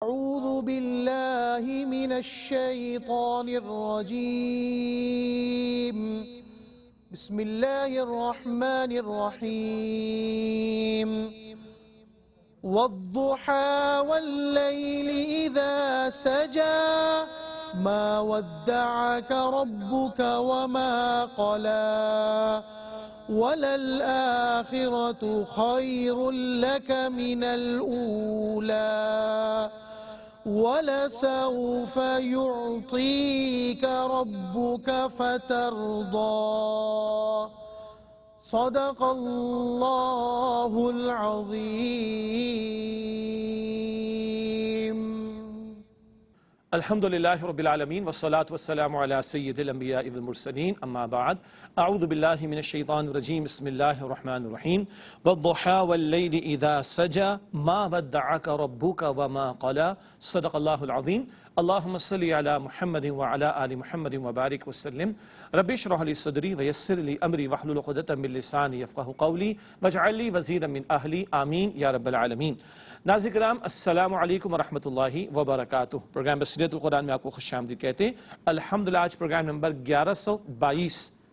أعوذ بالله من الشيطان الرجيم بسم الله الرحمن الرحيم والضحى والليل إذا سجى ما ودعك ربك وما قلى وللآخرة خير لك من الأولى وَلَسَوْفَ يُعْطِيكَ رَبُّكَ فَتَرْضَى صدق اللہ العظیم۔ الحمدللہ رب العالمین والصلاة والسلام علی سید الانبیاء والمرسلین اما بعد اعوذ باللہ من الشیطان الرجیم بسم اللہ الرحمن الرحیم والضحى واللیل اذا سجى ما ودعك ربك وما قلى صدق اللہ العظیم۔ اللہم صلی علی محمد وعلی آل محمد وبارک وسلم رب اشرح لی صدری ویسر لی امری واحلل عقدۃ من لسانی یفقہوا قولی واجعل لی وزیرا من اہلی آمین یا رب العالمین۔ ناظرین کرام السلام علیکم ورحمۃ اللہ وبرکاتہ۔ پروگرام بصیرت القرآن میں آپ کو خوش آمدید کہتے ہیں۔ الحمدللہ آج پروگرام نمبر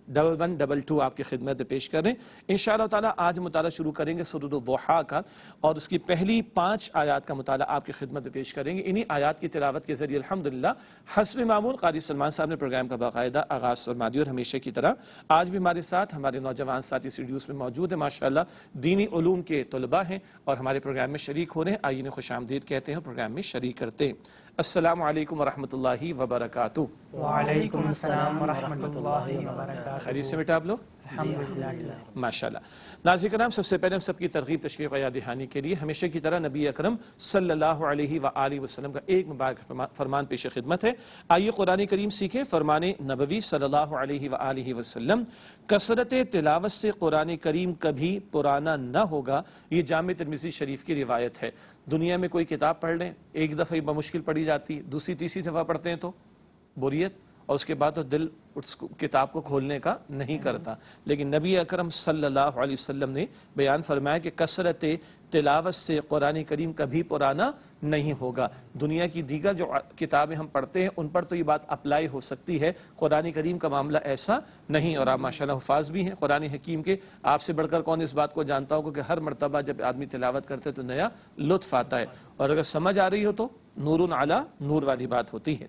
1122 آپ کی خدمت میں پیش کر رہے ہیں۔ انشاءاللہ تعالیٰ آج مطالعہ شروع کریں گے سورۃ الضحیٰ کا، اور اس کی پہلی 5 آیات کا مطالعہ آپ کی خدمت میں پیش کریں گے۔ انہی آیات کی تلاوت کے ذریعے الحمدللہ حسب معمول قاری سلمان صاحب نے پروگرام کا باقاعدہ آغاز فرما دیا، اور ہمیشہ کی طرح آج بھی ہمارے ساتھ ہمارے نوجوان ساتھی اسٹوڈیوز میں موجود ہیں، ماشاءاللہ دینی علوم کے طلباء ہیں اور ہمارے پروگرام میں شریک ہو رہے ہیں۔ آئیے خوش آمدید کہتے ہیں اور پروگرام میں شریک کرتے ہیں۔ السلام علیکم ورحمۃ اللہ وبرکاتہ۔ وعلیکم السلام ورحمۃ اللہ وبرکاتہ۔ خیریت سے بیٹا آپ لوگ؟ الحمدللہ۔ ماشاءاللہ۔ ناظرین کرام سب سے پہلے ہم سب کی ترغیب تشویق و یاد دہانی کے لیے ہمیشہ کی طرح نبی اکرم صلی اللہ علیہ وآلہ وسلم کا ایک مبارک فرمان پیش خدمت ہے۔ آئیے قرآن کریم سیکھیں۔ فرمان نبوی صلی اللہ علیہ وآلہ وسلم، کثرت تلاوت سے قرآن کریم کبھی پرانا نہ ہوگا۔ یہ جامع ترمذی شریف کی روایت ہے۔ دنیا میں کوئی کتاب پڑھ لیں، ایک دفعہ بمشکل پڑھی جاتی، دوسری تیسری دفعہ پڑھتے ہیں تو بوریت، اور اس کے بعد تو دل اس کتاب کو کھولنے کا نہیں کرتا۔ لیکن نبی اکرم صلی اللہ علیہ وسلم نے بیان فرمایا کہ کثرت تلاوت سے قرآن کریم کبھی پرانا نہیں ہوگا۔ دنیا کی دیگر جو کتابیں ہم پڑھتے ہیں ان پر تو یہ بات اپلائی ہو سکتی ہے، قرآن کریم کا معاملہ ایسا نہیں۔ اور آپ ماشاءاللہ حفاظ بھی ہیں قرآن حکیم کے، آپ سے بڑھ کر کون اس بات کو جانتا ہوگا کہ ہر مرتبہ جب آدمی تلاوت کرتے تو نیا لطف آتا ہے، اور اگر سمجھ آ رہی ہو تو نور علی نور والی بات ہوتی ہے۔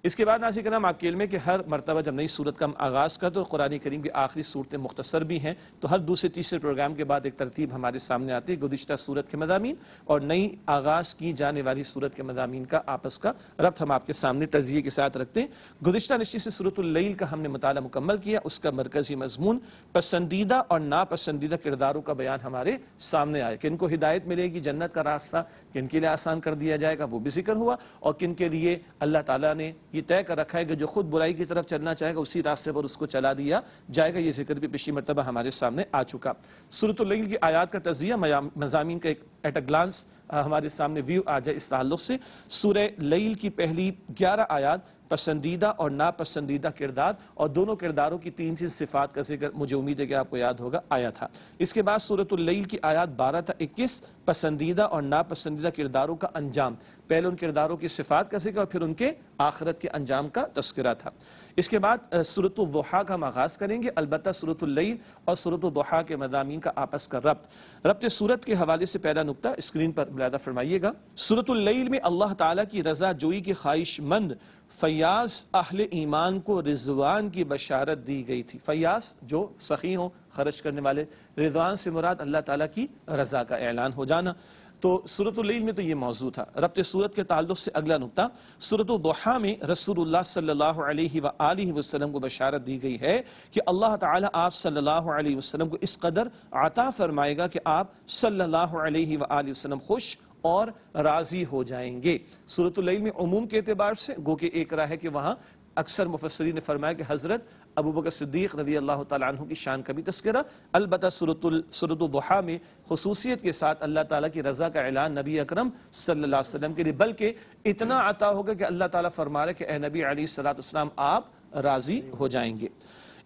اس کے بعد ناظرین کرام آپ کے علم ہے کہ ہر مرتبہ جب نئی صورت کا ہم آغاز کرتے ہیں، قرآن کریم کی آخری صورتیں مختصر بھی ہیں، تو ہر دوسرے تیسرے پروگرام کے بعد ایک ترتیب ہمارے سامنے آتی ہے، گزشتہ صورت کے مضامین اور نئی آغاز کی جانے والی صورت کے مضامین کا آپس کا ربط ہم آپ کے سامنے تجزیے کے ساتھ رکھتے ہیں۔ گزشتہ نشست سے سورۃ اللیل کا ہم نے مطالعہ مکمل کیا، اس کا مرکزی مضمون پسندیدہ اور ناپسندیدہ کرداروں کا بیان ہمارے سامنے آیا، کن کو ہدایت ملے گی، جنت کا راستہ کن کے لیے آسان کر دیا جائے گا وہ بھی ذکر ہوا، اور کن کے لیے اللہ تعالیٰ نے یہ طے کر رکھا ہے کہ جو خود برائی کی طرف چلنا چاہے گا اسی راستے پر اس کو چلا دیا جائے گا۔ یہ ذکر بھی پچھلی مرتبہ ہمارے سامنے آ چکا۔ سورۃ اللیل کی آیات کا تجزیہ، مضامین کا ایک ایٹ اے گلانس ہمارے سامنے ویو آ جائے اس تعلق سے۔ سورہ لیل کی پہلی 11 آیات پسندیدہ اور ناپسندیدہ کردار، اور دونوں کرداروں کی 3 صفات کا ذکر مجھے امید ہے کہ آپ کو یاد ہوگا آیا تھا۔ اس کے بعد سورۃ اللیل کی آیات 12 تا 21 پسندیدہ اور ناپسندیدہ کرداروں کا انجام، پہلے ان کرداروں کی صفات کا ذکر اور پھر ان کے آخرت کے انجام کا تذکرہ تھا۔ اس کے بعد سورۃ الضحیٰ کا ہم آغاز کریں گے، البتہ سورۃ اللیل اور سورۃ الضحیٰ کے مضامین کا آپس کا ربط سورت کے حوالے سے پہلا نقطہ اسکرین پر ملاحظہ فرمائیے گا۔ سورۃ اللیل میں اللہ تعالیٰ کی رضا جوئی کی خواہش مند فیاض اہل ایمان کو رضوان کی بشارت دی گئی تھی۔ فیاض جو سخی ہوں، خرچ کرنے والے، رضوان سے مراد اللہ تعالیٰ کی رضا کا اعلان ہو جانا۔ تو سورۃ اللیل میں تو یہ موضوع تھا۔ ربط سورت کے تعلق سے اگلا نقطہ، سورۃ الضحیٰ میں رسول اللہ صلی اللہ علیہ وآلہ وسلم کو بشارت دی گئی ہے کہ اللہ تعالیٰ آپ صلی اللہ علیہ وسلم کو اس قدر عطا فرمائے گا کہ آپ صلی اللہ علیہ وآلہ وسلم خوش اور راضی ہو جائیں گے۔ سورۃ اللیل میں عموم کے اعتبار سے گو کہ ایک راہ ہے کہ وہاں اکثر مفسرین نے فرمایا کہ حضرت ابوبکر صدیق رضی اللہ تعالیٰ عنہ کی شان کا بھی تذکرہ، البتہ سورۃ الضحیٰ میں خصوصیت کے ساتھ اللہ تعالیٰ کی رضا کا اعلان نبی اکرم صلی اللہ علیہ وسلم کے لیے، بلکہ اتنا عطا ہوگا کہ اللہ تعالیٰ فرما رہے کہ اے نبی علیہ الصلوۃ والسلام آپ راضی ہو جائیں گے۔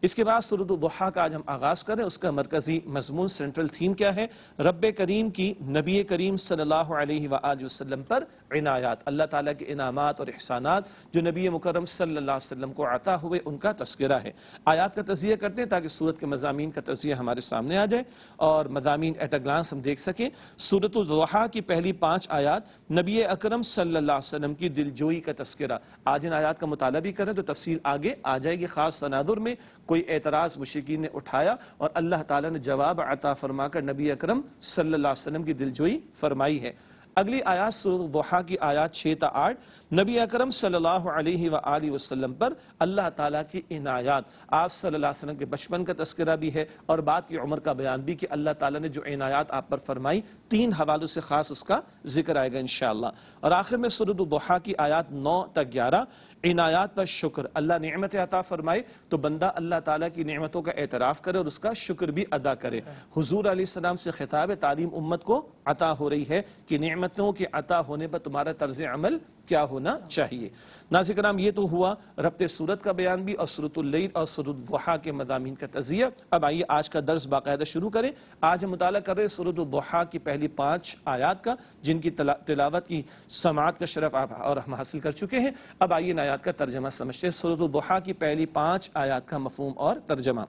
اس کے بعد سورۃ الضحیٰ کا آج ہم آغاز کریں. اس کا مرکزی مضمون سینٹرل تھیم کیا ہے؟ رب کریم کی نبی کریم صلی اللہ علیہ وآلہ وسلم پر عنایات، اللہ تعالیٰ کے انعامات اور احسانات جو نبی مکرم صلی اللہ علیہ وسلم کو عطا ہوئے ان کا تذکرہ ہے. آیات کا تجزیہ کرتے ہیں تاکہ سورت کے مضامین کا تجزیہ ہمارے سامنے آ جائے اور مضامین ایٹ اے گلانس ہم دیکھ سکیں. سورۃ الضحیٰ کی پہلی 5 آیات نبی اکرم صلی اللہ علیہ وسلم کی دلجوئی کا تذکرہ. آج ان آیات کا مطالعہ بھی کریں تو تفصیل آگے آ جائے گی. خاص تناظر میں کوئی اعتراض مشرکین نے اٹھایا اور اللہ تعالیٰ نے جواب عطا فرما کر نبی اکرم صلی اللہ علیہ وسلم کی دلجوئی فرمائی ہے. اگلی آیات سورۃ الضحیٰ کی آیات 6 تا 8 نبی اکرم صلی اللہ علیہ وآلہ وسلم پر اللہ تعالیٰ کی عنایات، آپ صلی اللہ علیہ وسلم کے بچپن کا تذکرہ بھی ہے اور بعد کی عمر کا بیان بھی کہ اللہ تعالیٰ نے جو عنایات آپ پر فرمائی 3 حوالوں سے خاص اس کا ذکر آئے گا انشاءاللہ. اور آخر میں سورۃ الضحیٰ کی آیات 9 تا 11 عنایات پر شکر، اللہ نعمت عطا فرمائے تو بندہ اللہ تعالیٰ کی نعمتوں کا اعتراف کرے اور اس کا شکر بھی ادا کرے. حضور علیہ السلام سے خطاب تعلیم امت کو عطا ہو رہی ہے کہ نعمتوں کے عطا ہونے پر تمہارا طرز عمل کیا ہونا چاہیے. ناظرین کرام یہ تو ہوا ربط سورت کا بیان بھی اور سورۃ اللیل اور سورۃ الضحیٰ کے مضامین کا تجزیہ. اب آئیے آج کا درس باقاعدہ شروع کریں. آج ہم مطالعہ کر رہے ہیں سورۃ الضحیٰ کی پہلی 5 آیات کا جن کی تلاوت کی سماعت کا شرف آپ اور ہم حاصل کر چکے ہیں. اب آئیے ان آیات کا ترجمہ سمجھتے ہیں. سورۃ الضحیٰ کی پہلی 5 آیات کا مفہوم اور ترجمہ.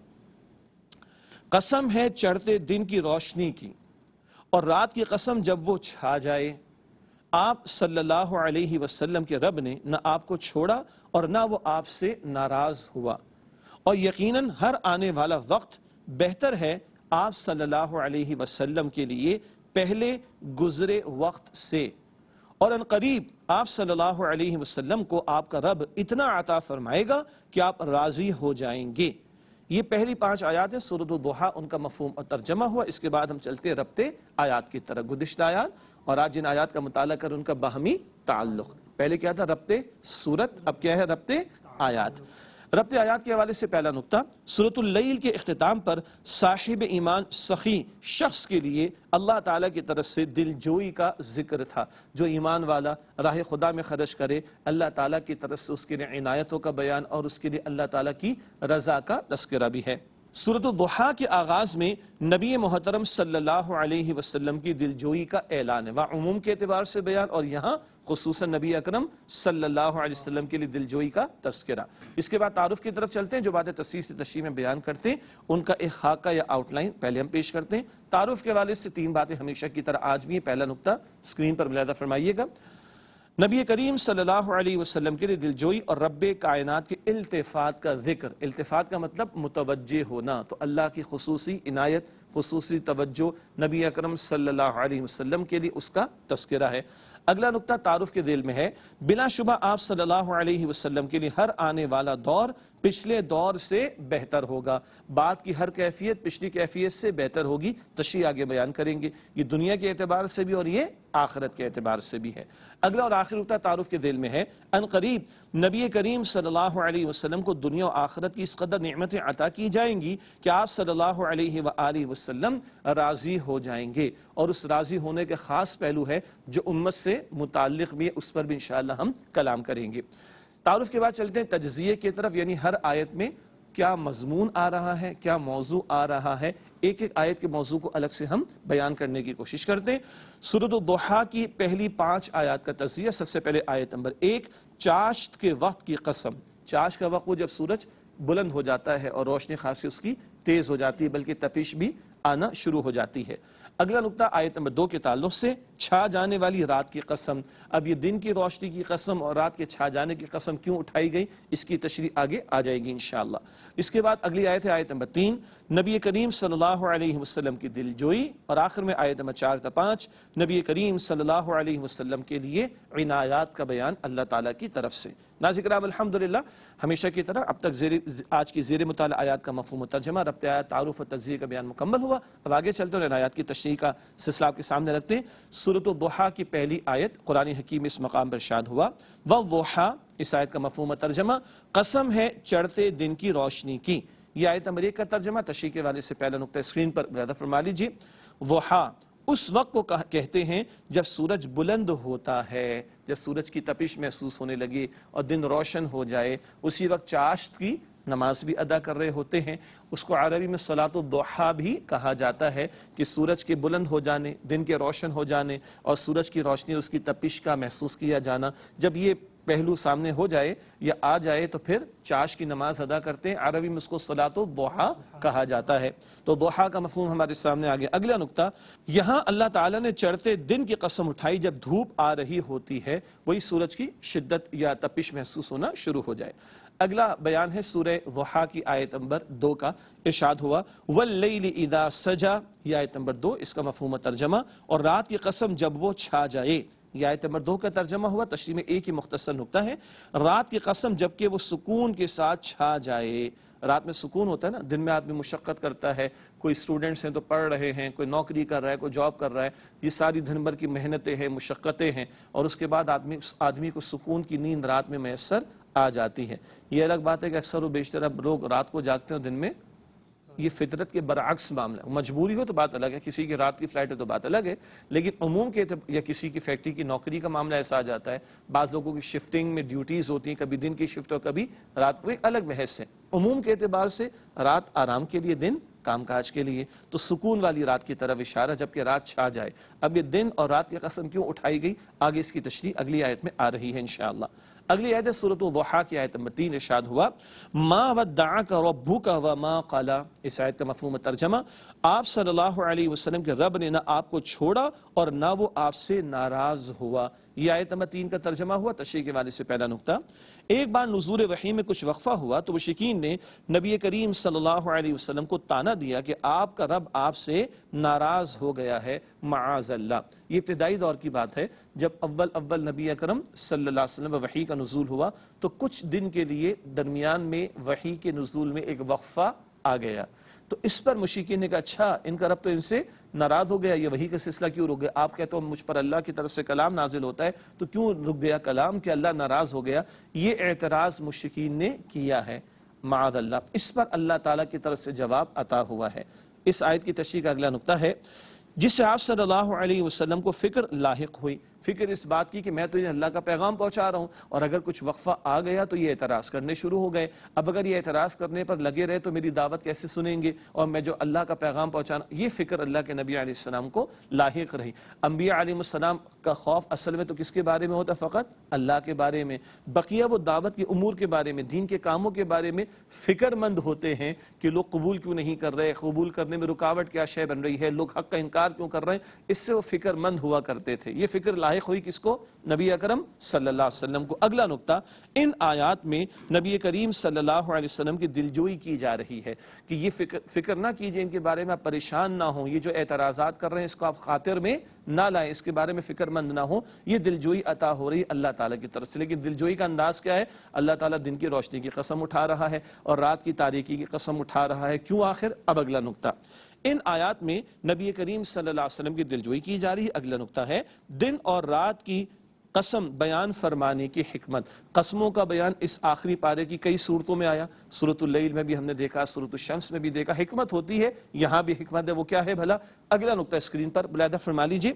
قسم ہے چڑھتے دن کی روشنی کی اور رات کی قسم جب وہ چھا جائے. آپ صلی اللہ علیہ وسلم کے رب نے نہ آپ کو چھوڑا اور نہ وہ آپ سے ناراض ہوا اور یقیناً ہر آنے والا وقت بہتر ہے آپ صلی اللہ علیہ وسلم کے لیے پہلے گزرے وقت سے اور ان قریب آپ صلی اللہ علیہ وسلم کو آپ کا رب اتنا عطا فرمائے گا کہ آپ راضی ہو جائیں گے. یہ پہلی 5 آیات ہیں سورۃ الضحیٰ، ان کا مفہوم اور ترجمہ ہوا. اس کے بعد ہم چلتے ہیں ربط آیات کی طرف. گزشتہ آیات اور آج جن آیات کا مطالعہ کر ان کا باہمی تعلق. پہلے کیا تھا؟ ربط سورت. اب کیا ہے؟ ربط آیات. ربط آیات کے حوالے سے پہلا نقطہ، سورۃ اللیل کے اختتام پر صاحب ایمان سخی شخص کے لیے اللہ تعالیٰ کی طرف سے دلجوئی کا ذکر تھا. جو ایمان والا راہ خدا میں خرچ کرے اللہ تعالیٰ کی طرف سے اس کے لیے عنایتوں کا بیان اور اس کے لیے اللہ تعالیٰ کی رضا کا تذکرہ بھی ہے. سورۃ الضحیٰ کے آغاز میں نبی محترم صلی اللہ علیہ وسلم کی دلجوئی کا اعلان ہے. وہاں عموم کے اعتبار سے بیان اور یہاں خصوصاً نبی اکرم صلی اللہ علیہ وسلم کے لیے دلجوئی کا تذکرہ. اس کے بعد تعارف کی طرف چلتے ہیں. جو باتیں تفصیل سے تشریح میں بیان کرتے ہیں ان کا ایک خاکہ یا آؤٹ لائن پہلے ہم پیش کرتے ہیں. تعارف کے حوالے سے 3 باتیں ہمیشہ کی طرح آج بھی ہیں. پہلا نقطہ اسکرین پر ملاحظہ فرمائیے گا. نبی کریم صلی اللہ علیہ وسلم کے لیے دلجوئی اور رب کائنات کے التفات کا ذکر. التفات کا مطلب متوجہ ہونا. تو اللہ کی خصوصی عنایت، خصوصی توجہ نبی اکرم صلی اللہ علیہ وسلم کے لیے اس کا تذکرہ ہے. اگلا نقطہ تعارف کے ذیل میں ہے، بلا شبہ آپ صلی اللہ علیہ وسلم کے لیے ہر آنے والا دور پچھلے دور سے بہتر ہوگا. بات کی ہر کیفیت پچھلی کیفیت سے بہتر ہوگی. تشریح آگے بیان کریں گے. یہ دنیا کے اعتبار سے بھی اور یہ آخرت کے اعتبار سے بھی ہے. اگلا اور آخری نقطہ تعارف کے ذیل میں ہے، ان قریب نبی کریم صلی اللہ علیہ وسلم کو دنیا و آخرت کی اس قدر نعمتیں عطا کی جائیں گی کہ آپ صلی اللہ علیہ وآلہ وسلم راضی ہو جائیں گے. اور اس راضی ہونے کے خاص پہلو ہے جو امت سے متعلق بھی ہے، اس پر بھی انشاءاللہ ہم کلام کریں گے. تعارف کے بعد چلتے ہیں تجزیے کی طرف، یعنی ہر آیت میں کیا مضمون آ رہا ہے، کیا موضوع آ رہا ہے. ایک ایک آیت کے موضوع کو الگ سے ہم بیان کرنے کی کوشش کرتے ہیں. سورۃ الضحیٰ کی پہلی 5 آیات کا تجزیہ. سب سے پہلے آیت نمبر 1، چاشت کے وقت کی قسم. چاشت کا وقت وہ جب سورج بلند ہو جاتا ہے اور روشنی خاصی اس کی تیز ہو جاتی ہے، بلکہ تپش بھی آنا شروع ہو جاتی ہے. اگلا نقطہ آیت نمبر 2 کے تعلق سے، چھا جانے والی رات کی قسم. اب یہ دن کی روشنی کی قسم اور رات کے چھا جانے کی قسم کیوں اٹھائی گئی، اس کی تشریح آگے آ جائے گی انشاءاللہ. اس کے بعد اگلی آیت ہے آیت نمبر 3، نبی کریم صلی اللہ علیہ وسلم کی دلجوئی. اور آخر میں آیت نمبر 4 تا 5، نبی کریم صلی اللہ علیہ وسلم کے لیے عنایات کا بیان اللہ تعالیٰ کی طرف سے. ناظرین کرام الحمدللہ ہمیشہ کی طرح اب تک آج کی زیر مطالعہ آیات کا مفہوم و ترجمہ، ربط آیات، تعارف و تجزیہ کا بیان مکمل ہوا. اب آگے چلتے ہیں آیات کی تشریح کا سلسلہ آپ کے سامنے رکھتے ہیں. سورۃ الضحیٰ کی پہلی آیت قرآن حکیم اس مقام پر ارشاد ہوا، والضحیٰ. اس آیت کا مفہوم و ترجمہ، قسم ہے چڑھتے دن کی روشنی کی. یہ آیت نمبر 1 کا ترجمہ. تشریح کے حوالے سے پہلا نقطہ اسکرین پر ملاحظہ فرما لیجیے. ضحیٰ اس وقت کو کہتے ہیں جب سورج بلند ہوتا ہے، جب سورج کی تپش محسوس ہونے لگے اور دن روشن ہو جائے، اسی وقت چاشت کی نماز بھی ادا کر رہے ہوتے ہیں، اس کو عربی میں صلاۃ الضحیٰ بھی کہا جاتا ہے کہ سورج کے بلند ہو جانے، دن کے روشن ہو جانے اور سورج کی روشنی اور اس کی تپش کا محسوس کیا جانا، جب یہ پہلو سامنے ہو جائے یا آ جائے تو پھر چاش کی نماز ادا کرتے ہیں، عربی میں اس کو صلاۃ الضحیٰ کہا جاتا ہے۔ تو ضحیٰ کا مفہوم ہمارے سامنے آ گیا۔ اگلا نقطہ، یہاں اللہ تعالیٰ نے چڑھتے دن کی قسم اٹھائی جب دھوپ آ رہی ہوتی ہے، وہی سورج کی شدت یا تپش محسوس ہونا شروع ہو جائے۔ اگلا بیان ہے سورہ ضحیٰ کی آیت نمبر 2 کا، ارشاد ہوا وَاللَّيْلِ إِذَا سَجَى، یہ آیت نمبر 2، اس کا مفہوم ترجمہ، اور رات کی قسم جب وہ چھا جائے، یہ آیت نمبر 2 کا ترجمہ ہوا۔ تشریح میں ایک ہی مختصر نقطہ ہے، رات کی قسم جبکہ وہ سکون کے ساتھ چھا جائے۔ رات میں سکون ہوتا ہے نا، دن میں آدمی مشقت کرتا ہے، کوئی اسٹوڈنٹس ہیں تو پڑھ رہے ہیں، کوئی نوکری کر رہا ہے، کوئی جاب کر رہا ہے، یہ ساری دن بھر کی محنتیں ہیں، مشقتیں ہیں، اور اس کے بعد آدمی کو سکون کی نیند رات میں میسر آ جاتی ہے۔ یہ الگ بات ہے کہ اکثر و بیشتر اب لوگ رات کو جاگتے ہیں، دن میں یہ فطرت کے برعکس معاملہ ہے۔ مجبوری ہو تو بات الگ ہے، کسی کی رات کی فلائٹ ہے تو بات الگ ہے، لیکن عموم کے یا کسی کی فیکٹری کی نوکری کا معاملہ ایسا آ جاتا ہے، بعض لوگوں کی شفٹنگ میں ڈیوٹیز ہوتی ہیں، کبھی دن کی شفٹ اور کبھی رات کو، ایک الگ بحث ہے۔ عموم کے اعتبار سے رات آرام کے لیے، دن کام کاج کے لیے، تو سکون والی رات کی طرف اشارہ، جبکہ رات چھا جائے۔ اب یہ دن اور رات کی قسم کیوں اٹھائی گئی، آگے اس کی تشریح اگلی آیت میں آ رہی ہے انشاءاللہ۔ اگلی آیت ہے سورۃ الضحیٰ کی آیت نمبر 3، ارشاد ہوا ما ودعک ربک وما قلی، اس آیت کا مفہوم ترجمہ، آپ صلی اللہ علیہ وسلم کے رب نے نہ آپ کو چھوڑا اور نہ وہ آپ سے ناراض ہوا۔ یہ آیت نمبر 3 کا ترجمہ ہوا۔ تشریح کے حوالے سے پہلا نقطہ، ایک بار نزول وحی میں کچھ وقفہ ہوا تو مشرکین نے نبی کریم صلی اللہ علیہ وسلم کو طعنہ دیا کہ آپ کا رب آپ سے ناراض ہو گیا ہے، معاذ اللہ۔ یہ ابتدائی دور کی بات ہے، جب اول نبی اکرم صلی اللہ علیہ وسلم وحی کا نزول ہوا تو کچھ دن کے لیے درمیان میں وحی کے نزول میں ایک وقفہ آ گیا، تو اس پر مشرکین نے کہا اچھا ان کا رب تو ان سے ناراض ہو گیا، یہ وحی کا سلسلہ کیوں رک گیا؟ آپ کہتے ہو مجھ پر اللہ کی طرف سے کلام نازل ہوتا ہے، تو کیوں رک گیا کلام کہ اللہ ناراض ہو گیا؟ یہ اعتراض مشرکین نے کیا ہے، معاذ اللہ۔ اس پر اللہ تعالیٰ کی طرف سے جواب عطا ہوا ہے۔ اس آیت کی تشریح کا اگلا نقطہ ہے، جس سے آپ صلی اللہ علیہ وسلم کو فکر لاحق ہوئی، فکر اس بات کی کہ میں تو انہیں اللہ کا پیغام پہنچا رہا ہوں، اور اگر کچھ وقفہ آ گیا تو یہ اعتراض کرنے شروع ہو گئے۔ اب اگر یہ اعتراض کرنے پر لگے رہے تو میری دعوت کیسے سنیں گے، اور میں جو اللہ کا پیغام پہنچانا، یہ فکر اللہ کے نبی علیہ السلام کو لاحق رہی۔ انبیاء علیہ السلام کا خوف اصل میں تو کس کے بارے میں ہوتا ہے؟ فقط اللہ کے بارے میں۔ بقیہ وہ دعوت کے امور کے بارے میں، دین کے کاموں کے بارے میں فکر مند ہوتے ہیں کہ لوگ قبول کیوں نہیں کر رہے، قبول کرنے میں رکاوٹ کیا شے بن رہی ہے، لوگ حق کا انکار کیوں کر رہے ہیں، اس سے وہ فکر مند ہوا کرتے تھے۔ یہ فکر لاحق ہوئی کس کو؟ نبی اکرم صلی اللہ علیہ وسلم کو۔ اگلا نقطہ، ان آیات میں نبی کریم صلی اللہ علیہ وسلم کی دلجوئی کی جا رہی ہے کہ یہ فکر نہ کیجئے، ان کے بارے میں آپ پریشان نہ ہوں، یہ جو اعتراضات کر رہے ہیں اس کو آپ خاطر میں نہ لائیں، اس کے بارے میں فکر مند نہ ہوں، یہ دلجوئی عطا ہو رہی اللہ تعالیٰ کی طرف سے۔ لیکن دلجوئی کا انداز کیا ہے؟ اللہ تعالیٰ دن کی روشنی کی قسم اٹھا رہا ہے اور رات کی تاریکی کی قسم اٹھا رہا ہے، کیوں آخر؟ اب اگلا نقطہ، ان آیات میں نبی کریم صلی اللہ علیہ وسلم کی دلجوئی کی جا رہی ہے۔ اگلا نقطہ ہے دن اور رات کی قسم بیان فرمانے کی حکمت۔ قسموں کا بیان اس آخری پارے کی کئی صورتوں میں آیا، سورۃ اللیل میں بھی ہم نے دیکھا، سورۃ الشمس میں بھی دیکھا، حکمت ہوتی ہے، یہاں بھی حکمت ہے، وہ کیا ہے بھلا؟ اگلا نقطہ اسکرین پر بالاخره فرما لیجیے،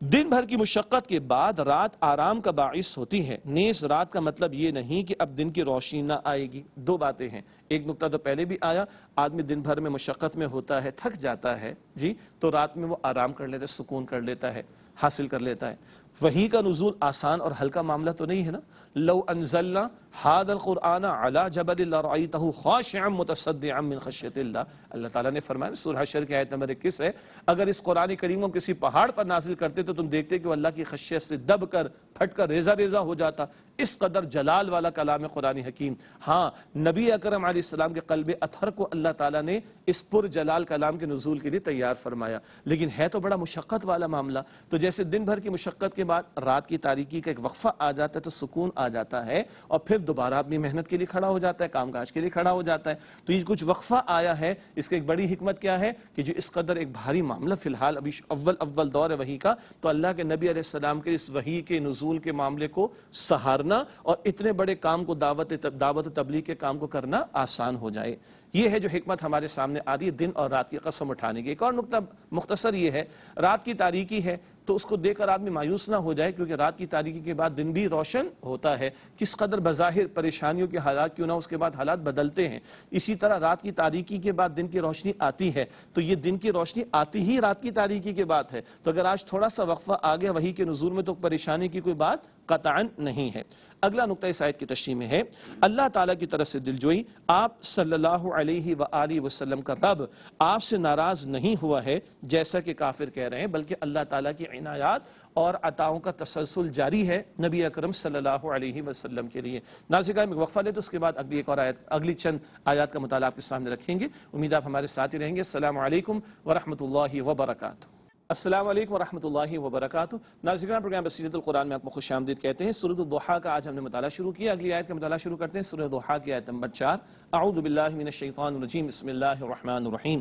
دن بھر کی مشقت کے بعد رات آرام کا باعث ہوتی ہے، نیز رات کا مطلب یہ نہیں کہ اب دن کی روشنی نہ آئے گی۔ دو باتیں ہیں، ایک نقطہ تو پہلے بھی آیا، آدمی دن بھر میں مشقت میں ہوتا ہے، تھک جاتا ہے جی، تو رات میں وہ آرام کر لیتا ہے، سکون کر لیتا ہے، حاصل کر لیتا ہے۔ وحی کا نزول آسان اور ہلکا معاملہ تو نہیں ہے نا، لو انزلنا هذا القرآن على جبل لرأيته خاشعا متصدعا من خشیۃ اللہ، اللہ تعالیٰ نے فرمایا سورہ حشر کی آیت نمبر 21 ہے، اگر اس قرآن کریم کو کسی پہاڑ پر نازل کرتے تو تم دیکھتے کہ وہ اللہ کی خشیت سے دب کر پھٹ کر ریزہ ریزہ ہو جاتا، اس قدر جلال والا کلام قرآن حکیم۔ ہاں، نبی اکرم علیہ السلام کے قلب اطہر کو اللہ تعالیٰ نے اس پر جلال کلام کے نزول کے لیے تیار فرمایا، لیکن ہے تو بڑا مشقت والا معاملہ۔ تو جیسے دن بھر کی مشقت کے بعد رات کی تاریکی کا ایک وقفہ آ جاتا ہے تو سکون آ جاتا ہے، اور پھر دوبارہ اپنی محنت کے لیے کھڑا ہو جاتا ہے، کام کاج کے لیے کھڑا ہو جاتا ہے۔ تو یہ کچھ وقفہ آیا ہے، اس کی ایک بڑی حکمت کیا ہے کہ جو اس قدر ایک بھاری معاملہ فی الحال ابھی اول دور ہے وحی کا، تو اللہ کے نبی علیہ السلام کے اس وحی کے نزول کے معاملے کو سہارنا اور اتنے بڑے کام کو دعوت و تبلیغ کے کام کو کرنا آسان ہو جائے۔ یہ ہے جو حکمت ہمارے سامنے آ رہی ہے دن اور رات کی قسم اٹھانے کی۔ ایک اور نقطہ مختصر یہ ہے، رات کی تاریکی ہے تو اس کو دیکھ کر آدمی مایوس نہ ہو جائے، کیونکہ رات کی تاریکی کے بعد دن بھی روشن ہوتا ہے۔ کس قدر بظاہر پریشانیوں کے حالات کیوں نہ اس کے بعد حالات بدلتے ہیں، اسی طرح رات کی تاریکی کے بعد دن کی روشنی آتی ہے، تو یہ دن کی روشنی آتی ہی رات کی تاریکی کے بعد ہے۔ تو اگر آج تھوڑا سا وقفہ آ گیا وحی کے نزول میں تو پریشانی کی کوئی بات قطعاً نہیں ہے۔ اگلا نقطہ اس آیت کی تشریح میں ہے، اللہ تعالیٰ کی طرف سے دلجوئی، آپ صلی اللہ علیہ وآلہ وسلم کا رب آپ سے ناراض نہیں ہوا ہے جیسا کہ کافر کہہ رہے ہیں، بلکہ اللہ تعالیٰ کی عنایات اور عطاؤں کا تسلسل جاری ہے نبی اکرم صلی اللہ علیہ وسلم کے لیے۔ ناظرین میں وقفہ لے تو اس کے بعد اگلی ایک اور آیت، اگلی چند آیات کا مطالعہ آپ کے سامنے رکھیں گے۔ امید آپ ہمارے ساتھ ہی رہیں گے۔ السلام علیکم ورحمۃ اللہ وبرکاتہ۔ السلام علیکم ورحمۃ اللہ وبرکاتہ۔ ناظرین پروگرام بصیرت القرآن میں آپ کو خوش آمدید کہتے ہیں۔ سورۃ الضحیٰ کا آج ہم نے مطالعہ شروع کیا۔ اگلی آیت کا مطالعہ شروع کرتے ہیں، سورۃ الضحیٰ کی آیت نمبر 4۔ اعوذ باللہ من الشیطان الرجیم، بسم اللہ الرحمن الرحیم۔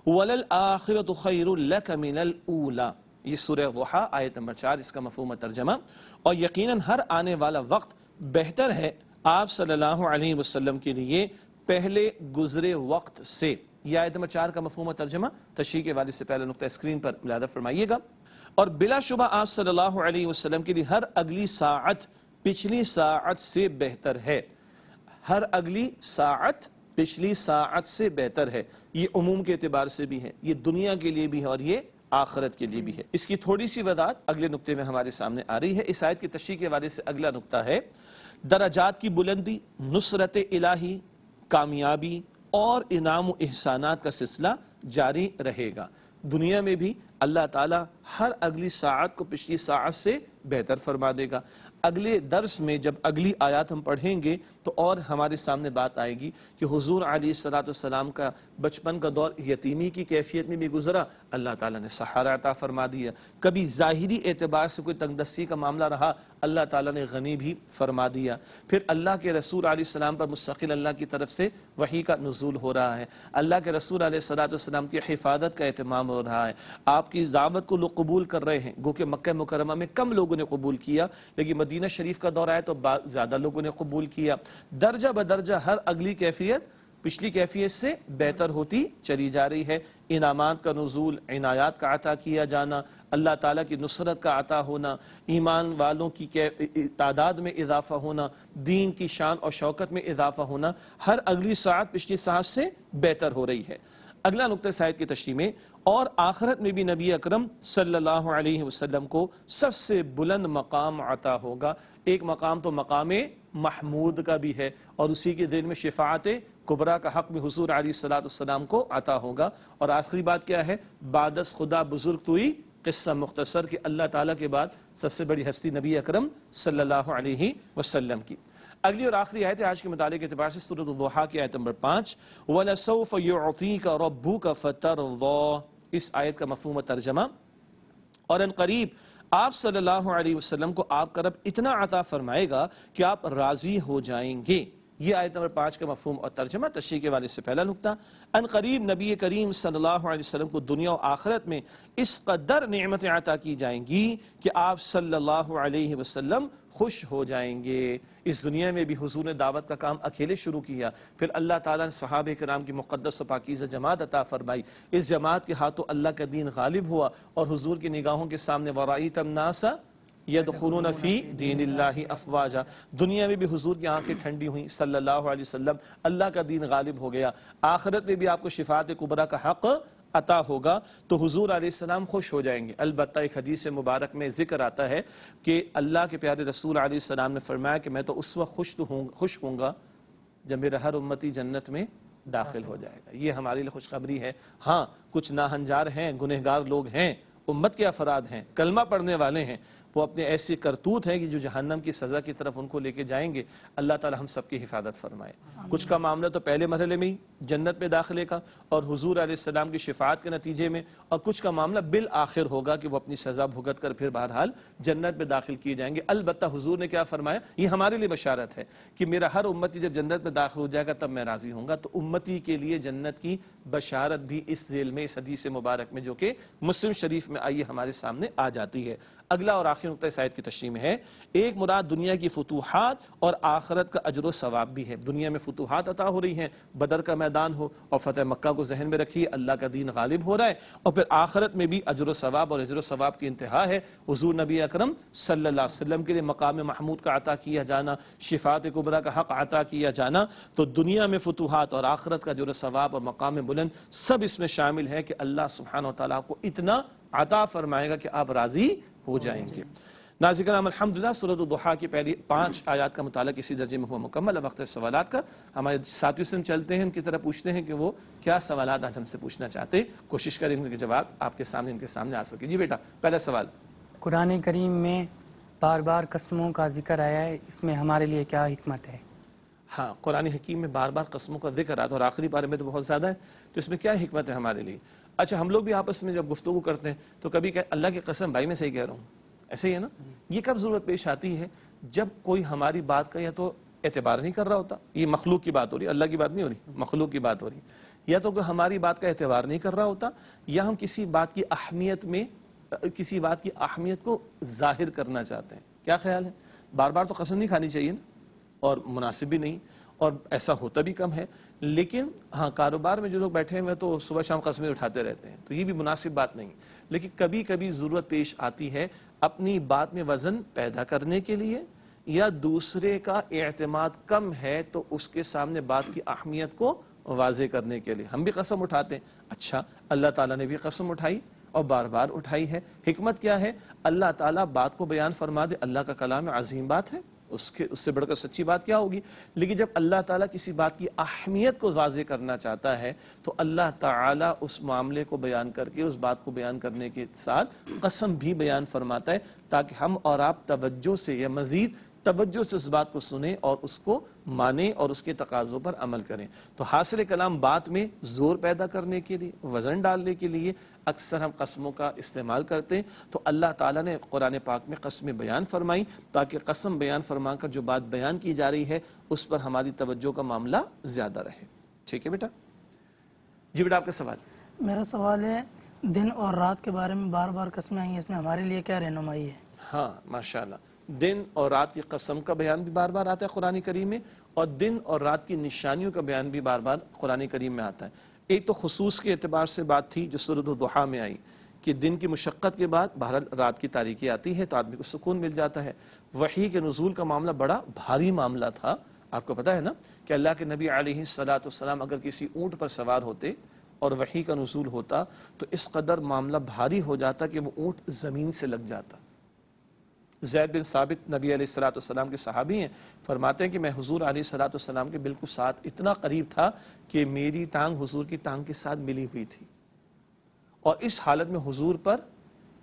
وَلَلْآخِرَةُ خَيْرٌ لَكَ مِنَ الْأُولَىٰ، یہ سورہ ضحیٰ آیت نمبر 4، اس کا مفہوم و ترجمہ، اور یقیناً ہر آنے والا وقت بہتر ہے آپ صلی اللہ علیہ وسلم کے لیے پہلے گزرے وقت سے۔ یہ آیت نمبر 4 کا مفہوم و ترجمہ تشریح کے حوالے سے پہلا نقطہ اسکرین پر ملاحظہ فرمائیے گا۔ اور بلا شبہ آپ صلی اللہ علیہ وسلم کے لیے ہر اگلی ساعت پچھلی ساعت سے بہتر ہے۔ ہر اگلی ساعت پچھلی ساعت سے بہتر ہے۔ یہ عموم کے اعتبار سے بھی ہے، یہ دنیا کے لیے بھی ہے، اور یہ آخرت کے لیے بھی ہے۔ اس کی تھوڑی سی وضاحت اگلے نقطے میں ہمارے سامنے آ رہی ہے۔ اس آیت کی تشریح کے حوالے سے اگلا نقطہ ہے، درجات کی بلندی، نصرت الہی، کامیابی اور انعام و احسانات کا سلسلہ جاری رہے گا۔ دنیا میں بھی اللہ تعالیٰ ہر اگلی ساعت کو پچھلی ساعت سے بہتر فرما دے گا۔ اگلے درس میں جب اگلی آیات ہم پڑھیں گے تو اور ہمارے سامنے بات آئے گی کہ حضور علیہ السلام کا بچپن کا دور یتیمی کی کیفیت میں بھی گزرا، اللہ تعالیٰ نے سہارا عطا فرما دیا۔ کبھی ظاہری اعتبار سے کوئی تنگ دستی کا معاملہ رہا، اللہ تعالیٰ نے غنی بھی فرما دیا۔ پھر اللہ کے رسول علیہ السلام پر مستقل اللہ کی طرف سے وحی کا نزول ہو رہا ہے، اللہ کے رسول علیہ السلام کی حفاظت کا اہتمام ہو رہا ہے، آپ کی دعوت کو لوگ قبول کر رہے ہیں۔ گو کہ مکہ مکرمہ میں کم لوگوں نے قبول کیا، لیکن مدینہ شریف کا دور آیا تو زیادہ لوگوں نے قبول کیا۔ درجہ بدرجہ ہر اگلی کیفیت پچھلی کیفیت سے بہتر ہوتی چلی جا رہی ہے۔ انعامات کا نزول، عنایات کا عطا کیا جانا، اللہ تعالیٰ کی نصرت کا عطا ہونا، ایمان والوں کی تعداد میں اضافہ ہونا، دین کی شان اور شوکت میں اضافہ ہونا، ہر اگلی ساعت پچھلی ساعت سے بہتر ہو رہی ہے۔ اگلا نقطہ اس آیت کی تشریح میں، اور آخرت میں بھی نبی اکرم صلی اللہ علیہ وسلم کو سب سے بلند مقام عطا ہوگا۔ ایک مقام تو مقام محمود کا بھی ہے، اور اسی کے ذیل میں شفاعت کبریٰ کا حق بھی حضور علیہ السلام کو عطا ہوگا۔ اور آخری بات کیا ہے، بعد از خدا بزرگ توئی، قصہ مختصر کہ اللہ تعالیٰ کے بعد سب سے بڑی ہستی نبی اکرم صلی اللہ علیہ وسلم کی۔ اگلی اور آخری آیت آج کے مطالعے کے اعتبار سے سورۃ الضحیٰ کی آیت نمبر 5، وَلَسَوْفَ يُعْطِيكَ رَبُّكَ فَتَرْضَىٰ، اس آیت کا مفہوم و ترجمہ، اور ان قریب آپ صلی اللہ علیہ وسلم کو آپ کا رب اتنا عطا فرمائے گا کہ آپ راضی ہو جائیں گے۔ یہ آیت نمبر 5 کا مفہوم اور ترجمہ تشریح کے حوالے سے پہلا نقطہ، ان قریب نبی کریم صلی اللہ علیہ وسلم کو دنیا و آخرت میں اس قدر نعمتیں عطا کی جائیں گی کہ آپ صلی اللہ علیہ وسلم خوش ہو جائیں گے۔ اس دنیا میں بھی حضور نے دعوت کا کام اکیلے شروع کیا، پھر اللہ تعالیٰ نے صحابہ کرام کی مقدس و پاکیزہ جماعت عطا فرمائی، اس جماعت کے ہاتھوں اللہ کا دین غالب ہوا، اور حضور کی نگاہوں کے سامنے وَرَأَيْتَ النَّاسَ يَدْخُلُونَ فِي دِينِ اللَّهِ أَفْوَاجًا، دنیا میں بھی حضور کی آنکھیں ٹھنڈی ہوئیں صلی اللہ علیہ وسلم، اللہ کا دین غالب ہو گیا، آخرت میں بھی آپ کو شفاعت کبریٰ کا حق عطا ہوگا تو حضور علیہ السلام خوش ہو جائیں گے۔ البتہ ایک حدیث مبارک میں ذکر آتا ہے کہ اللہ کے پیارے رسول علیہ السلام نے فرمایا کہ میں تو اس وقت خوش ہوں گا جب میرا ہر امتی جنت میں داخل ہو جائے گا۔ یہ ہمارے لیے خوشخبری ہے۔ ہاں کچھ ناہنجار ہیں، گنہگار لوگ ہیں، امت کے افراد ہیں، کلمہ پڑھنے والے ہیں، وہ اپنے ایسی کرتوت ہیں کہ جو جہنم کی سزا کی طرف ان کو لے کے جائیں گے۔ اللہ تعالی ہم سب کی حفاظت فرمائے۔ کچھ کا معاملہ تو پہلے مرحلے میں ہی جنت میں داخلے کا اور حضور علیہ السلام کی شفاعت کے نتیجے میں، اور کچھ کا معاملہ بالآخر ہوگا کہ وہ اپنی سزا بھگت کر پھر بہرحال جنت میں داخل کیے جائیں گے۔ البتہ حضور نے کیا فرمایا، یہ ہمارے لیے بشارت ہے کہ میرا ہر امتی جب جنت میں داخل ہو جائے گا تب میں راضی ہوں گا۔ تو امتی کے لیے جنت کی بشارت بھی اس ذیل میں، اس حدیث مبارک میں جو کہ مسلم شریف میں آئیے ہمارے سامنے آ جاتی ہے۔ اگلا اور آخری نقطہ اس آیت کی تشریح میں ہے، ایک مراد دنیا کی فتوحات اور آخرت کا اجر و ثواب بھی ہے۔ دنیا میں فتوحات عطا ہو رہی ہیں، بدر کا میدان ہو اور فتح مکہ کو ذہن میں رکھیے، اللہ کا دین غالب ہو رہا ہے، اور پھر آخرت میں بھی اجر و ثواب، اور اجر و ثواب کی انتہا ہے حضور نبی اکرم صلی اللہ علیہ وسلم کے لیے مقام محمود کا عطا کیا جانا، شفاعت کبریٰ کا حق عطا کیا جانا۔ تو دنیا میں فتوحات اور آخرت کا اجر و ثواب اور مقام بلند سب اس میں شامل ہے کہ اللہ سبحانہ وتعالیٰ کو اتنا عطا فرمائے گا کہ آپ راضی ہو جائیں گے۔ ناظرین کرام، الحمدللہ سورۃ الضحیٰ کی پہلی 5 آیات کا مطالعہ کسی درجے میں ہوا مکمل۔ اب وقت ہے سوالات کا۔ ہمارے ساتھیوں سے ہم چلتے ہیں، ان کی طرف پوچھتے ہیں کہ وہ کیا سوالات آج ہم سے پوچھنا چاہتے ہیں، کوشش کریں ان کے جواب آپ کے سامنے ان کے سامنے آ سکے۔ جی بیٹا، پہلا سوال۔ قرآن کریم میں بار بار قسموں کا ذکر آیا ہے، اس میں ہمارے لیے کیا حکمت ہے؟ ہاں، قرآن حکیم میں بار بار قسموں کا ذکر آتا ہے اور آخری بارے میں تو بہت زیادہ ہے، تو اس میں کیا حکمت ہے ہمارے لیے؟ اچھا، ہم لوگ بھی آپس میں جب گفتگو کرتے ہیں تو کبھی کہ اللہ کی قسم بھائی میں صحیح کہہ رہا ہوں، ایسے ہی ہے نا؟ یہ کب ضرورت پیش آتی ہے؟ جب کوئی ہماری بات کا یا تو اعتبار نہیں کر رہا ہوتا، یہ مخلوق کی بات ہو رہی ہے، اللہ کی بات نہیں ہو رہی، مخلوق کی بات ہو رہی ہے، یا تو کوئی ہماری بات کا اعتبار نہیں کر رہا ہوتا، یا ہم کسی بات کی اہمیت کو ظاہر کرنا چاہتے ہیں۔ کیا خیال ہے؟ بار بار تو قسم نہیں کھانی چاہیے نا، اور مناسب بھی نہیں، اور ایسا ہوتا بھی کم ہے، لیکن ہاں کاروبار میں جو لوگ بیٹھے ہوئے تو صبح شام قسمیں اٹھاتے رہتے ہیں، تو یہ بھی مناسب بات نہیں، لیکن کبھی کبھی ضرورت پیش آتی ہے اپنی بات میں وزن پیدا کرنے کے لیے، یا دوسرے کا اعتماد کم ہے تو اس کے سامنے بات کی اہمیت کو واضح کرنے کے لیے ہم بھی قسم اٹھاتے ہیں۔ اچھا، اللہ تعالیٰ نے بھی قسم اٹھائی اور بار بار اٹھائی ہے، حکمت کیا ہے؟ اللہ تعالیٰ بات کو بیان فرما دے، اللہ کا کلام عظیم بات ہے، اس سے بڑھ کر سچی بات کیا ہوگی؟ لیکن جب اللہ تعالیٰ کسی بات کی اہمیت کو واضح کرنا چاہتا ہے تو اللہ تعالیٰ اس معاملے کو بیان کر کے، اس بات کو بیان کرنے کے ساتھ قسم بھی بیان فرماتا ہے، تاکہ ہم اور آپ توجہ سے یا مزید توجہ سے اس بات کو سنیں اور اس کو مانیں اور اس کے تقاضوں پر عمل کریں۔ تو حاصل کلام بات میں زور پیدا کرنے کے لیے، وزن ڈالنے کے لیے اکثر ہم قسموں کا استعمال کرتے ہیں، تو اللہ تعالیٰ نے قرآن پاک میں قسمیں بیان فرمائی تاکہ قسم بیان فرما کر جو بات بیان کی جا رہی ہے اس پر ہماری توجہ کا معاملہ زیادہ رہے۔ ٹھیک ہے بیٹا؟ جی بیٹا، آپ کا سوال۔ میرا سوال ہے، دن اور رات کے بارے میں بار بار قسمیں آئی ہیں، اس میں ہمارے لیے کیا رہنمائی ہے؟ ہاں ماشاءاللہ، دن اور رات کی قسم کا بیان بھی بار بار آتا ہے قرآن کریم میں، اور دن اور رات کی نشانیوں کا بیان بھی بار بار قرآن کریم میں آتا ہے۔ ایک تو خصوص کے اعتبار سے بات تھی جو سورۃ الضحیٰ میں آئی کہ دن کی مشقت کے بعد بہرحال رات کی تاریکی آتی ہے تو آدمی کو سکون مل جاتا ہے۔ وحی کے نزول کا معاملہ بڑا بھاری معاملہ تھا، آپ کو پتہ ہے نا کہ اللہ کے نبی علیہ الصلوۃ والسلام اگر کسی اونٹ پر سوار ہوتے اور وحی کا نزول ہوتا تو اس قدر معاملہ بھاری ہو جاتا کہ وہ اونٹ زمین سے لگ جاتا۔ زید بن ثابت نبی علیہ الصلوۃ والسلام کے صحابی ہیں، فرماتے ہیں کہ میں حضور علیہ الصلوۃ والسلام کے بالکل ساتھ اتنا قریب تھا کہ میری ٹانگ حضور کی ٹانگ کے ساتھ ملی ہوئی تھی، اور اس حالت میں حضور پر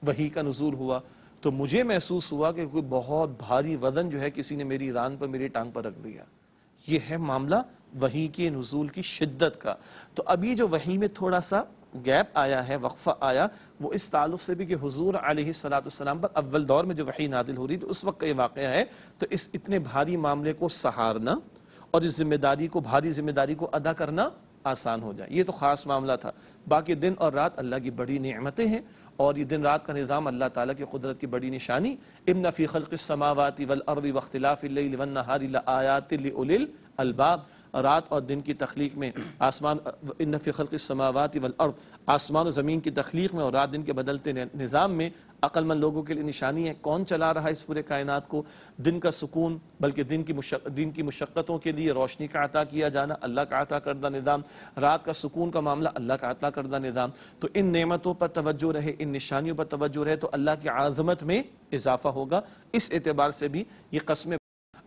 وحی کا نزول ہوا تو مجھے محسوس ہوا کہ کوئی بہت بھاری وزن جو ہے کسی نے میری ران پر، میری ٹانگ پر رکھ دیا۔ یہ ہے معاملہ وحی کے نزول کی شدت کا۔ تو ابھی جو وحی میں تھوڑا سا گیپ آیا ہے، وقفہ آیا، وہ اس تعلق سے بھی کہ حضور علیہ الصلوۃ والسلام پر اول دور میں جو وحی نازل ہو رہی تھی اس وقت کا یہ واقعہ ہے، تو اس اتنے بھاری معاملے کو سہارنا اور اس ذمہ داری کو، بھاری ذمہ داری کو ادا کرنا آسان ہو جائے، یہ تو خاص معاملہ تھا۔ باقی دن اور رات اللہ کی بڑی نعمتیں ہیں، اور یہ دن رات کا نظام اللہ تعالیٰ کی قدرت کی بڑی نشانی۔ ان فی خلق السماوات والارض واختلاف اللیل والنہار لآیات لأولی الالباب، رات اور دن کی تخلیق میں، آسمان، ان فی خلق السماوات والارض، آسمان و زمین کی تخلیق میں اور رات دن کے بدلتے نظام میں عقل مند لوگوں کے لیے نشانی ہے۔ کون چلا رہا ہے اس پورے کائنات کو؟ دن کا سکون، بلکہ دن کی مشقتوں کے لیے روشنی کا عطا کیا جانا اللہ کا عطا کردہ نظام، رات کا سکون کا معاملہ اللہ کا عطا کردہ نظام۔ تو ان نعمتوں پر توجہ رہے، ان نشانیوں پر توجہ رہے تو اللہ کی عظمت میں اضافہ ہوگا۔ اس اعتبار سے بھی یہ قسمیں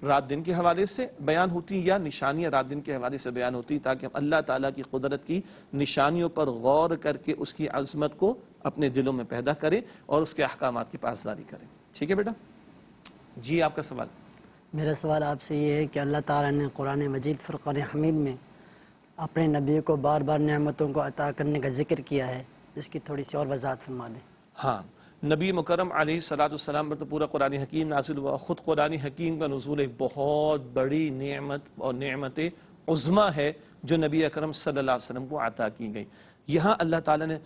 رات دن کے حوالے سے بیان ہوتی یا نشانیاں رات دن کے حوالے سے بیان ہوتی، تاکہ ہم اللہ تعالیٰ کی قدرت کی نشانیوں پر غور کر کے اس کی عظمت کو اپنے دلوں میں پیدا کریں اور اس کے احکامات کی پاسداری کریں۔ ٹھیک ہے بیٹا؟ جی آپ کا سوال۔ میرا سوال آپ سے یہ ہے کہ اللہ تعالیٰ نے قرآن مجید فرقان حمید میں اپنے نبی کو بار بار نعمتوں کو عطا کرنے کا ذکر کیا ہے، اس کی تھوڑی سی اور وضاحت فرما دیں۔ ہاں، نبی مکرم علیہ الصلوۃ والسلام پر تو پورا قرآن حکیم نازل ہوا، خود قرآن حکیم کا نزول ایک بہت بڑی نعمت اور نعمت عظمیٰ ہے جو نبی اکرم صلی اللہ علیہ وسلم کو عطا کی گئی۔ یہاں اللہ تعالیٰ نے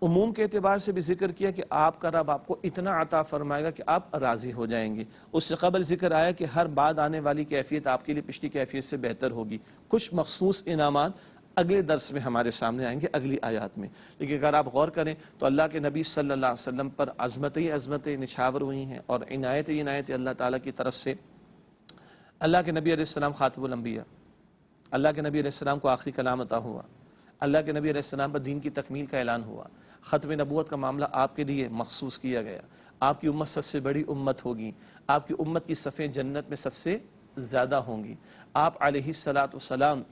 عموم کے اعتبار سے بھی ذکر کیا کہ آپ کا رب آپ کو اتنا عطا فرمائے گا کہ آپ راضی ہو جائیں گے. اس سے قبل ذکر آیا کہ ہر بعد آنے والی کیفیت آپ کے لیے پچھلی کیفیت سے بہتر ہوگی. کچھ مخصوص انعامات اگلے درس میں ہمارے سامنے آئیں گے اگلی آیات میں. لیکن اگر آپ غور کریں تو اللہ کے نبی صلی اللہ علیہ وسلم پر عظمتیں نچھاور ہوئی ہیں اور عنایت اللہ تعالیٰ کی طرف سے. اللہ کے نبی علیہ السلام خاتم الانبیاء، اللہ کے نبی علیہ السلام کو آخری کلام عطا ہوا، اللہ کے نبی علیہ السلام پر دین کی تکمیل کا اعلان ہوا، ختم نبوت کا معاملہ آپ کے لیے مخصوص کیا گیا. آپ کی امت سب سے بڑی امت ہوگی، آپ کی امت کی صفیں جنت میں سب سے زیادہ ہوں گی. آپ علیہ الصلاۃ والسلام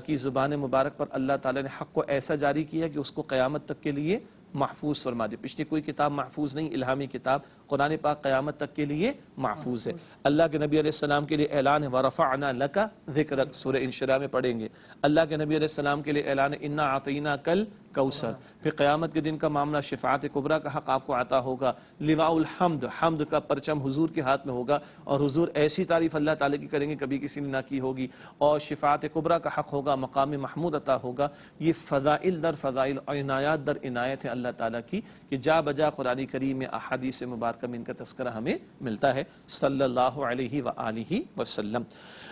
کی زبان مبارک پر اللہ تعالیٰ نے حق کو ایسا جاری کیا کہ اس کو قیامت تک کے لیے محفوظ فرما دے. پچھلی کوئی کتاب محفوظ نہیں، الہامی کتاب قرآن پاک قیامت تک کے لیے محفوظ ہے. اللہ کے نبی علیہ السلام کے لیے اعلان ہے وَرَفَعْنَا لَكَ ذِكْرَكَ، سورہ انشراح میں پڑھیں گے. اللہ کے نبی علیہ السلام کے لیے اعلان ہے اِنَّا أَعْطَيْنَاكَ الْكَوْثَرَ. پھر قیامت کے دن کا معاملہ شفاعت کبریٰ کا حق آپ کو عطا ہوگا. لواء الحمد، حمد کا پرچم حضور کے ہاتھ میں ہوگا اور حضور ایسی تعریف اللہ تعالیٰ کی کریں گے کبھی کسی نے نہ کی ہوگی. اور شفاعت کبریٰ کا حق ہوگا، مقام محمود عطا ہوگا. یہ فضائل در فضائل، عنایات در عنایت ہے اللہ تعالیٰ کی کہ جا بجا قرآن کریم میں احادیث مبارکہ میں ان کا تذکرہ ہمیں ملتا ہے صلی اللہ علیہ وآلہ وسلم.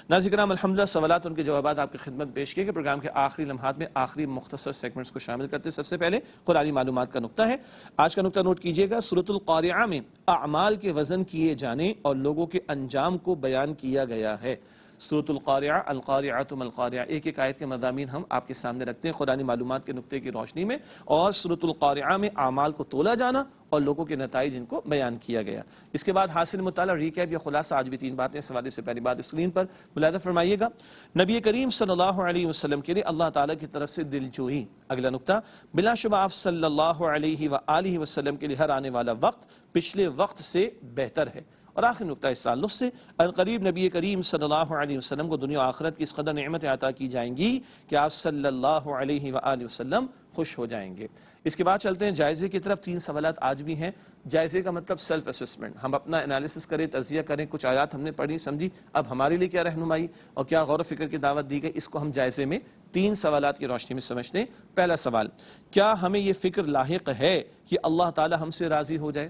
ناظرین کرام، الحمدللہ سوالات ان کے جوابات آپ کی خدمت پیش کیے کہ پروگرام کے آخری لمحات میں آخری مختصر سیگمنٹس کو شامل کرتے. سب سے پہلے قرآنی معلومات کا نقطہ ہے. آج کا نقطہ نوٹ کیجئے گا. سورۃ القارعہ میں اعمال کے وزن کیے جانے اور لوگوں کے انجام کو بیان کیا گیا ہے. سورۃ القارعہ، القارعۃ ما القارعہ، ایک ایک آیت کے مضامین ہم آپ کے سامنے رکھتے ہیں قرآنی معلومات کے نقطے کی روشنی میں. اور سورۃ القارعہ میں اعمال کو تولا جانا اور لوگوں کے نتائج ان کو بیان کیا گیا. اس کے بعد حاصل مطالعہ، ریکیپ یا خلاصہ. آج بھی 3 باتیں اس حوالے سے. پہلی بات اسکرین پر ملاحظہ فرمائیے گا، نبی کریم صلی اللہ علیہ وسلم کے لیے اللہ تعالیٰ کی طرف سے دلجوئی. اگلا نقطہ، بلا شبہ آپ صلی اللہ علیہ وآلہ وسلم کے لیے ہر آنے والا وقت پچھلے وقت سے بہتر ہے. اور آخری نقطہ اس تعلق سے، عنقریب نبی کریم صلی اللہ علیہ وسلم کو دنیا و آخرت کی اس قدر نعمتیں عطا کی جائیں گی کہ آپ صلی اللہ علیہ وآلہ وسلم خوش ہو جائیں گے. اس کے بعد چلتے ہیں جائزے کی طرف. 3 سوالات آج بھی ہیں. جائزے کا مطلب سیلف اسسمنٹ، ہم اپنا انالیسس کریں، تجزیہ کریں. کچھ آیات ہم نے پڑھی سمجھی، اب ہمارے لیے کیا رہنمائی اور کیا غور و فکر کی دعوت دی گئی، اس کو ہم جائزے میں 3 سوالات کی روشنی میں سمجھتے ہیں. پہلا سوال، کیا ہمیں یہ فکر لاحق ہے کہ اللہ تعالی ہم سے راضی ہو جائے؟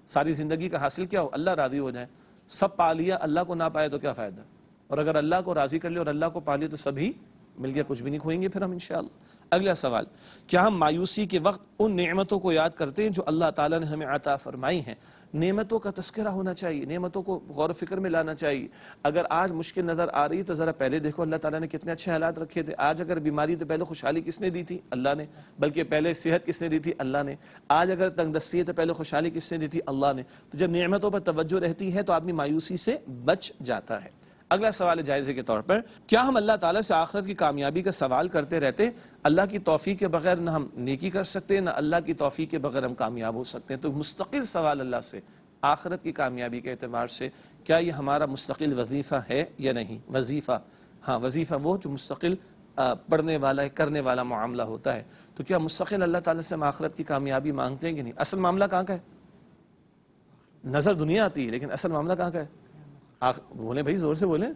ساری زندگی کا حاصل کیا ہو؟ اللہ راضی ہو جائے. سب پا لیا، اللہ کو نہ پائے تو کیا فائدہ؟ اور اگر اللہ کو راضی کر لیا اور اللہ کو پا لیا تو سبھی مل گیا، کچھ بھی نہیں کھوئیں گے پھر ہم انشاءاللہ. اگلا سوال، کیا ہم مایوسی کے وقت ان نعمتوں کو یاد کرتے ہیں جو اللہ تعالیٰ نے ہمیں عطا فرمائی ہیں؟ نعمتوں کا تذکرہ ہونا چاہیے، نعمتوں کو غور و فکر میں لانا چاہیے. اگر آج مشکل نظر آ رہی تو ذرا پہلے دیکھو اللہ تعالیٰ نے کتنے اچھے حالات رکھے تھے. آج اگر بیماری تو پہلے خوشحالی کس نے دی تھی؟ اللہ نے. بلکہ پہلے صحت کس نے دی تھی؟ اللہ نے. آج اگر تنگ دستی ہے تو پہلے خوشحالی کس نے دی تھی؟ اللہ نے. تو جب نعمتوں پر توجہ رہتی ہے تو آدمی مایوسی سے بچ جاتا ہے. اگلا سوال جائزے کے طور پر، کیا ہم اللہ تعالیٰ سے آخرت کی کامیابی کا سوال کرتے رہتے؟ اللہ کی توفیق کے بغیر نہ ہم نیکی کر سکتے، نہ اللہ کی توفیق کے بغیر ہم کامیاب ہو سکتے ہیں. تو مستقل سوال اللہ سے آخرت کی کامیابی کے اعتبار سے، کیا یہ ہمارا مستقل وظیفہ ہے یا نہیں؟ وظیفہ، ہاں وظیفہ وہ جو مستقل پڑھنے والا کرنے والا معاملہ ہوتا ہے. تو کیا مستقل اللہ تعالیٰ سے ہم آخرت کی کامیابی مانگتے ہیں کہ نہیں؟ اصل معاملہ کہاں کا ہے؟ نظر دنیا آتی ہے لیکن اصل معاملہ کہاں کا ہے؟ بولیں بھائی، زور سے بولیں.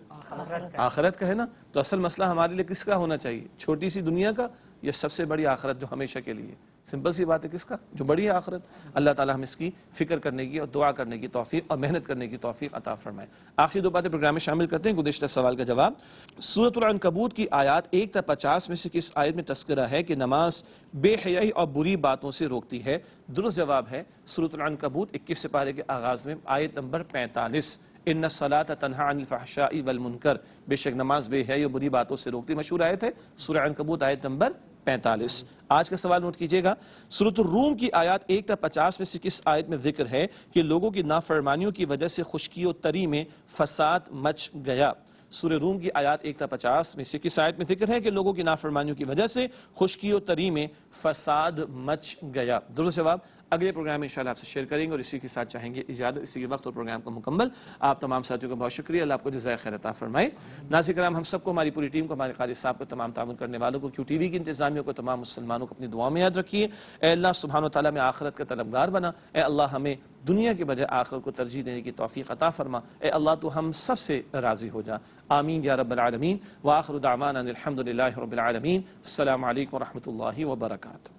آخرت کا ہے نا. تو اصل مسئلہ ہمارے لیے کس کا ہونا چاہیے؟ چھوٹی سی دنیا کا یا سب سے بڑی آخرت جو ہمیشہ کے لیے؟ سمپل سی بات ہے، کس کا؟ جو بڑی ہے آخرت. اللہ تعالیٰ ہم اس کی فکر کرنے کی اور دعا کرنے کی توفیق اور محنت کرنے کی توفیق عطا فرمائے. آخری 2 باتیں پروگرام میں شامل کرتے ہیں. گزشتہ سوال کا جواب، سورۃ العنکبوت کی آیات 1 تا 50 میں سے کس آیت میں تذکرہ ہے کہ نماز بے حیائی اور بری باتوں سے روکتی ہے؟ درست جواب ہے سورۃ العنکبوت 21 سپارے کے آغاز میں آیت نمبر 45، ان الصلاۃ تنہی عن الفحشاء والمنکر، بے شک نماز بے حیائی اور بری باتوں سے روکتی. مشہور آیت ہے سورہ عنکبوت آیت نمبر 45. آج کا سوال نوٹ کیجئے گا، سورۃ الروم کی آیات 1 تا 50 میں سے کس آیت میں ذکر ہے کہ لوگوں کی نافرمانیوں کی وجہ سے خشکی و تری میں فساد مچ گیا؟ سورہ روم کی آیات 1 تا 50 میں سے کس آیت میں ذکر ہے کہ لوگوں کی نافرمانیوں کی وجہ سے خشکی و تری میں فساد مچ گیا؟ درست جواب اگلے پروگرام میں انشاءاللہ آپ سے شیئر کریں گے. اور اسی کے ساتھ چاہیں گے اجازت، اسی کے وقت اور پروگرام کو مکمل. آپ تمام ساتھیوں کا بہت شکریہ، اللہ آپ کو جزائے خیر عطا فرمائے. ناظرین کرام، ہم سب کو، ہماری پوری ٹیم کو، ہمارے قاری صاحب کو، تمام تعاون کرنے والوں کو، کیو ٹی وی کی انتظامیہ کو، تمام مسلمانوں کو اپنی دعا میں یاد رکھیے. اے اللہ سبحانہ و تعالیٰ میں آخرت کا طلبگار بنا. اے اللہ ہمیں دنیا کے بجائے آخرت کو ترجیح دینے کی توفیق عطا فرما. اے اللہ تو ہم سب سے راضی ہو جا. آمین یا رب العالمین. وآخر دعوانا الحمد للہ رب العالمین. السلام علیکم ورحمۃ اللہ وبرکاتہ.